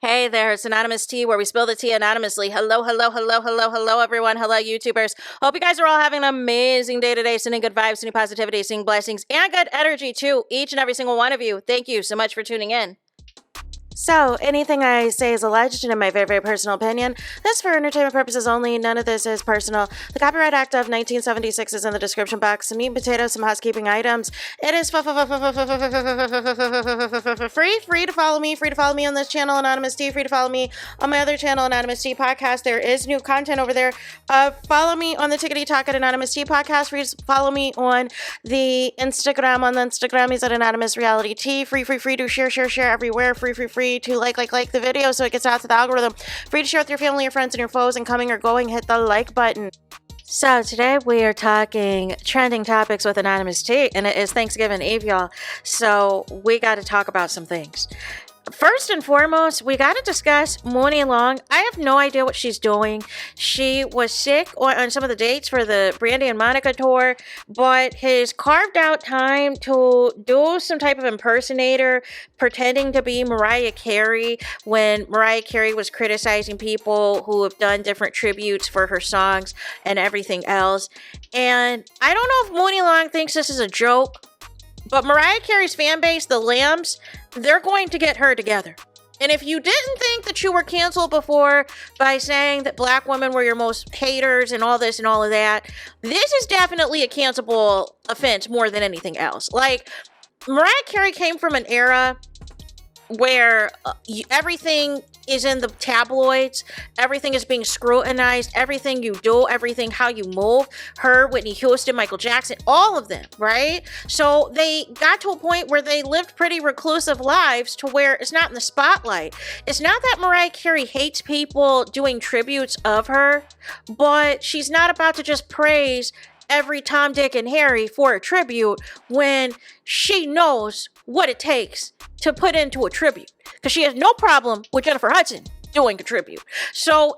Hey there, it's Anonymous Tea, where we spill the tea anonymously. Hello, everyone. Hello, YouTubers. Hope you guys are all having an amazing day today, sending good vibes, sending positivity, sending blessings, and good energy to each and every single one of you. Thank you so much for tuning in. So, anything I say is alleged and in my very, very personal opinion. This is for entertainment purposes only. None of this is personal. The Copyright Act of 1976 is in the description box. Some meat and potatoes, some housekeeping items. It is free to follow me. Free to follow me on this channel, Anonymous Tea. Free to follow me on my other channel, Anonymous Tea Podcast. There is new content over there. Follow me on the Tickety Talk at Anonymous Tea Podcast. Free to follow me on the Instagram. On the Instagram is at Anonymous Reality Tea. Free to share everywhere. Free to like the video so it gets out to the algorithm. Free to share with your family, your friends, and your foes, and coming or going, hit the like button. So today we are talking trending topics with Anonymous Tea, and it is Thanksgiving Eve, y'all. So we got to talk about some things. First and foremost, we got to discuss Mooney Long. I have no idea what she's doing. She was sick on some of the dates for the Brandy and Monica tour, but has carved out time to do some type of impersonator, pretending to be Mariah Carey when Mariah Carey was criticizing people who have done different tributes for her songs and everything else. And I don't know if Mooney Long thinks this is a joke, but Mariah Carey's fan base, the Lambs, they're going to get her together. And if you didn't think that you were canceled before by saying that black women were your most haters and all this and all of that, this is definitely a cancelable offense more than anything else. Like, Mariah Carey came from an era where everything is in the tabloids, everything is being scrutinized, everything you do, everything how you move, her, Whitney Houston, Michael Jackson, all of them, right? So they got to a point where they lived pretty reclusive lives to where it's not in the spotlight. It's not that Mariah Carey hates people doing tributes of her, but she's not about to just praise every Tom, Dick, and Harry for a tribute when she knows what it takes to put into a tribute. Because she has no problem with Jennifer Hudson doing a tribute. So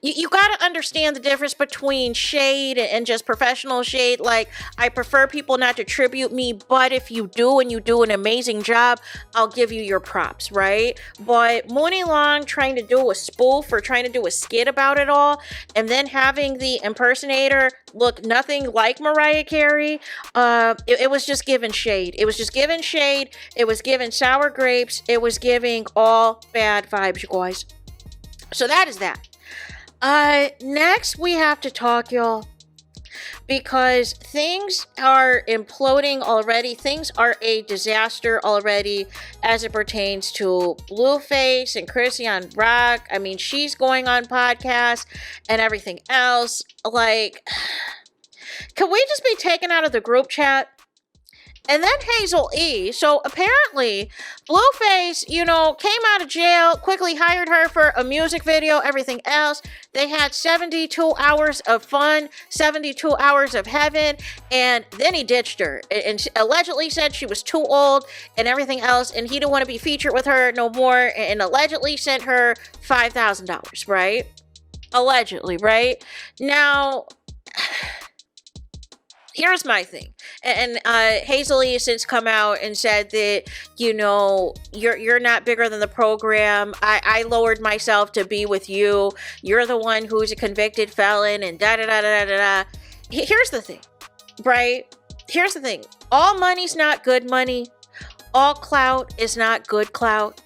you got to understand the difference between shade and just professional shade. Like, I prefer people not to tribute me, but if you do and you do an amazing job, I'll give you your props, right? But Mooney Long trying to do a spoof or trying to do a skit about it all, and then having the impersonator look nothing like Mariah Carey, it was just giving shade. It was just giving shade. It was giving sour grapes. It was giving all bad vibes, you guys. So that is that. Next we have to talk, y'all, because things are imploding already. Things are a disaster already as it pertains to Blueface and Chrisean Rock. I mean, she's going on podcasts and everything else. Like, can we just be taken out of the group chat? And then Hazel E. So apparently, Blueface, came out of jail, quickly hired her for a music video, everything else. They had 72 hours of fun, 72 hours of heaven, and then he ditched her. And allegedly said she was too old and everything else, and he didn't want to be featured with her no more, and allegedly sent her $5,000, right? Allegedly, right? Now, here's my thing. And Hazel E has since come out and said that, you're not bigger than the program. I lowered myself to be with you. You're the one who's a convicted felon and da-da-da-da-da-da. Here's the thing, right? Here's the thing. All money's not good money. All clout is not good clout.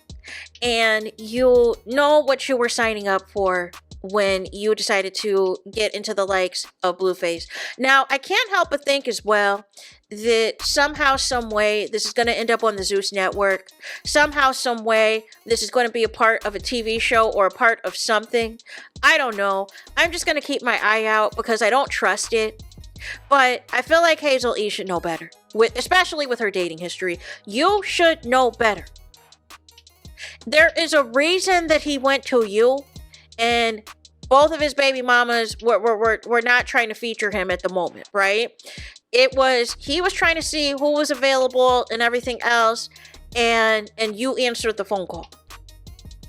And you know what you were signing up for when you decided to get into the likes of Blueface. Now, I can't help but think as well that somehow, some way, this is going to end up on the Zeus network. Somehow, some way, this is going to be a part of a TV show or a part of something. I don't know. I'm just going to keep my eye out because I don't trust it. But I feel like Hazel E should know better, especially with her dating history. You should know better. There is a reason that he went to you, and both of his baby mamas were not trying to feature him at the moment, right? He was trying to see who was available and everything else, and you answered the phone call.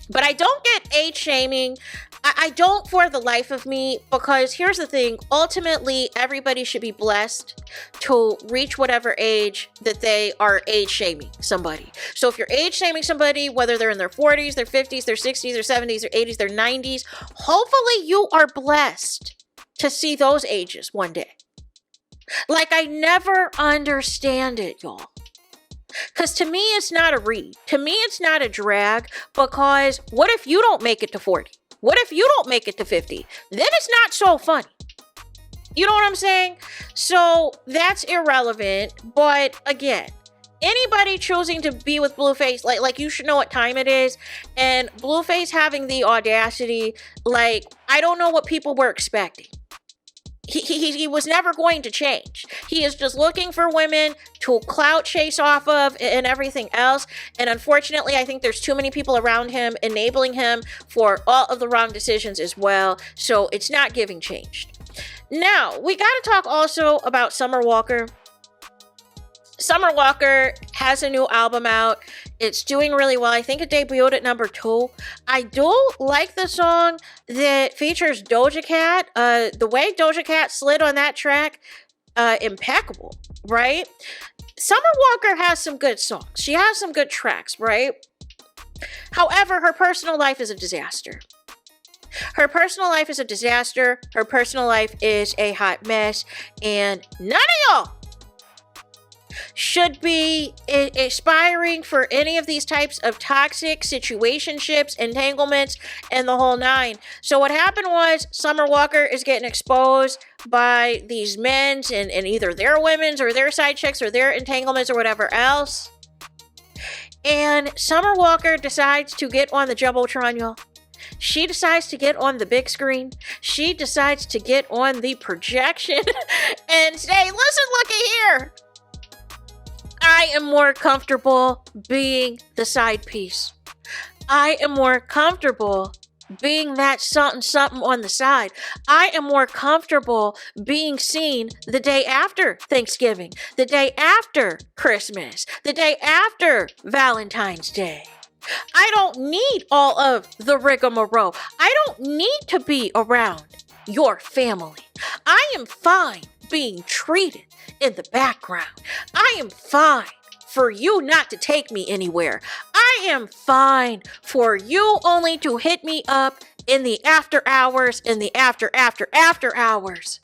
But I don't get age shaming. I don't for the life of me, because here's the thing. Ultimately, everybody should be blessed to reach whatever age that they are age shaming somebody. So if you're age shaming somebody, whether they're in their 40s, their 50s, their 60s, their 70s, their 80s, their 90s, hopefully you are blessed to see those ages one day. Like, I never understand it, y'all. Because to me, it's not a read. To me, it's not a drag, because what if you don't make it to 40? What if you don't make it to 50? Then it's not so funny. You know what I'm saying? So that's irrelevant. But again, anybody choosing to be with Blueface, like you should know what time it is. And Blueface having the audacity, like, I don't know what people were expecting. He was never going to change. He is just looking for women to clout chase off of and everything else. And unfortunately, I think there's too many people around him enabling him for all of the wrong decisions as well. So it's not giving changed. Now, we got to talk also about Summer Walker. Summer Walker has a new album out. It's doing really well. I think it debuted at number 2. I do like the song that features Doja Cat. The way Doja Cat slid on that track, impeccable, right? Summer Walker has some good songs. She has some good tracks, right? However, her personal life is a disaster. Her personal life is a disaster. Her personal life is a hot mess. And none of y'all should be aspiring for any of these types of toxic situationships, entanglements, and the whole 9. So what happened was Summer Walker is getting exposed by these men's and either their women's or their side chicks or their entanglements or whatever else. And Summer Walker decides to get on the Jumbotron, y'all. She decides to get on the big screen. She decides to get on the projection and say, listen, looky here. I am more comfortable being the side piece. I am more comfortable being that something on the side. I am more comfortable being seen the day after Thanksgiving, the day after Christmas, the day after Valentine's Day. I don't need all of the rigmarole. I don't need to be around your family. I am fine being treated in the background. I am fine for you not to take me anywhere. I am fine for you only to hit me up in the after hours, in the after hours.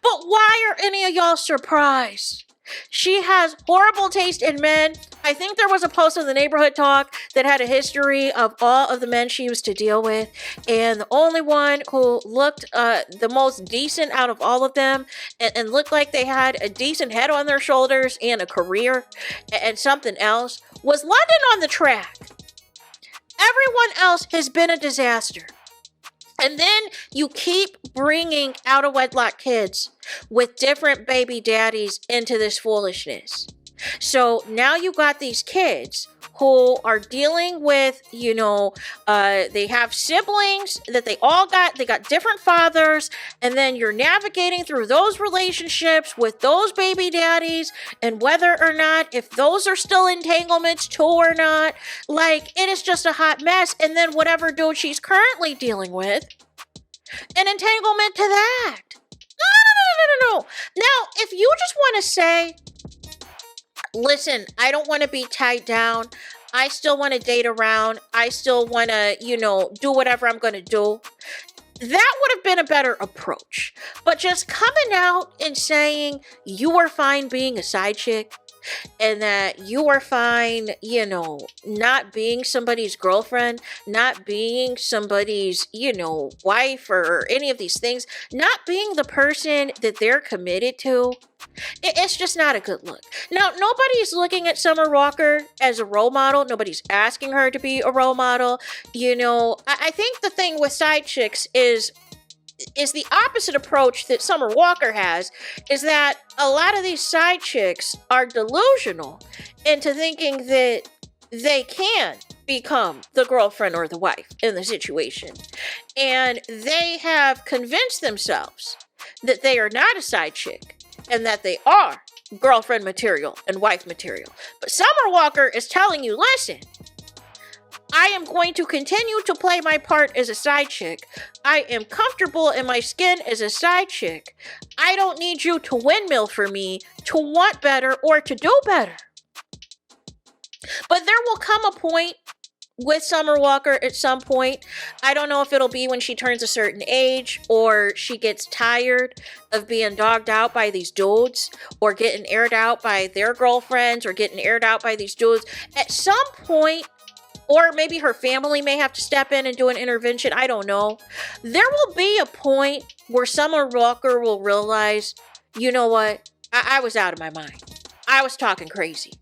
But why are any of y'all surprised? She has horrible taste in men. I think there was a post on the Neighborhood Talk that had a history of all of the men she used to deal with. And the only one who looked the most decent out of all of them and looked like they had a decent head on their shoulders and a career and something else was London on the Track. Everyone else has been a disaster. And then you keep bringing out-of-wedlock kids with different baby daddies into this foolishness. So now you got these kids who are dealing with, they have siblings that they got different fathers, and then you're navigating through those relationships with those baby daddies, and whether or not, if those are still entanglements too or not, like, it is just a hot mess. And then whatever dude she's currently dealing with, an entanglement to that. No. Now, if you just want to say, listen, I don't want to be tied down. I still want to date around. I still want to, do whatever I'm going to do. That would have been a better approach. But just coming out and saying you are fine being a side chick and that you are fine, not being somebody's girlfriend, not being somebody's, wife or any of these things, not being the person that they're committed to. It's just not a good look. Now, nobody's looking at Summer Walker as a role model. Nobody's asking her to be a role model. I think the thing with side chicks is the opposite approach that Summer Walker has, is that a lot of these side chicks are delusional into thinking that they can become the girlfriend or the wife in the situation. And they have convinced themselves that they are not a side chick and that they are girlfriend material and wife material. But Summer Walker is telling you, listen, I am going to continue to play my part as a side chick. I am comfortable in my skin as a side chick. I don't need you to windmill for me to want better or to do better. But there will come a point with Summer Walker at some point. I don't know if it'll be when she turns a certain age or she gets tired of being dogged out by these dudes or getting aired out by their girlfriends or getting aired out by these dudes. At some point, or maybe her family may have to step in and do an intervention. I don't know. There will be a point where Summer Walker will realize, you know what? I was out of my mind. I was talking crazy.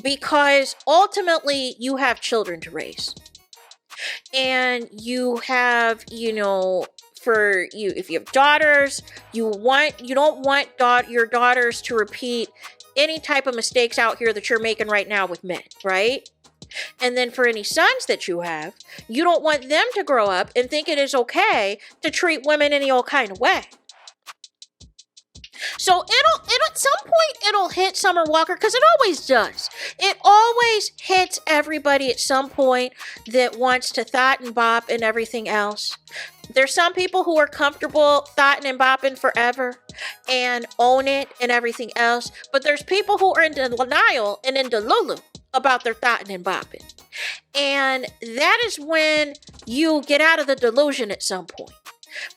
Because ultimately, you have children to raise. And you have, if you have daughters, you don't want your daughters to repeat any type of mistakes out here that you're making right now with men, right? And then for any sons that you have, you don't want them to grow up and think it is okay to treat women any old kind of way. So it'll at some point it'll hit Summer Walker, because it always does. It always hits everybody at some point that wants to thought and bop and everything else. There's some people who are comfortable thoughting and bopping forever and own it and everything else. But there's people who are in denial and in delulu about their thoughting and bopping. And that is when you get out of the delusion at some point.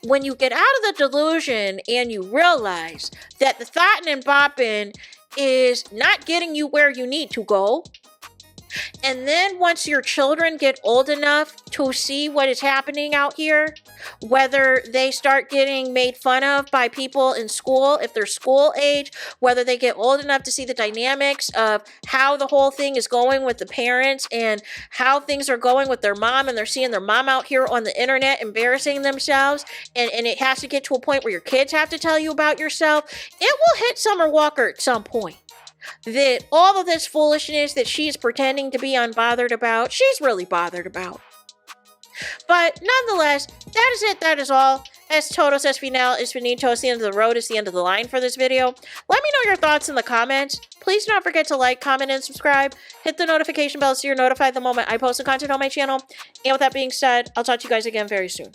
When you get out of the delusion and you realize that the thoughting and bopping is not getting you where you need to go. And then once your children get old enough to see what is happening out here, whether they start getting made fun of by people in school, if they're school age, whether they get old enough to see the dynamics of how the whole thing is going with the parents and how things are going with their mom, and they're seeing their mom out here on the internet embarrassing themselves, and it has to get to a point where your kids have to tell you about yourself, it will hit Summer Walker at some point. That all of this foolishness that she's pretending to be unbothered about, she's really bothered about. But nonetheless, that is it. That is all. Es todos, es final, es finito. It's the end of the road. It's the end of the line for this video. Let me know your thoughts in the comments. Please don't forget to like, comment, and subscribe. Hit the notification bell so you're notified the moment I post the content on my channel. And with that being said, I'll talk to you guys again very soon.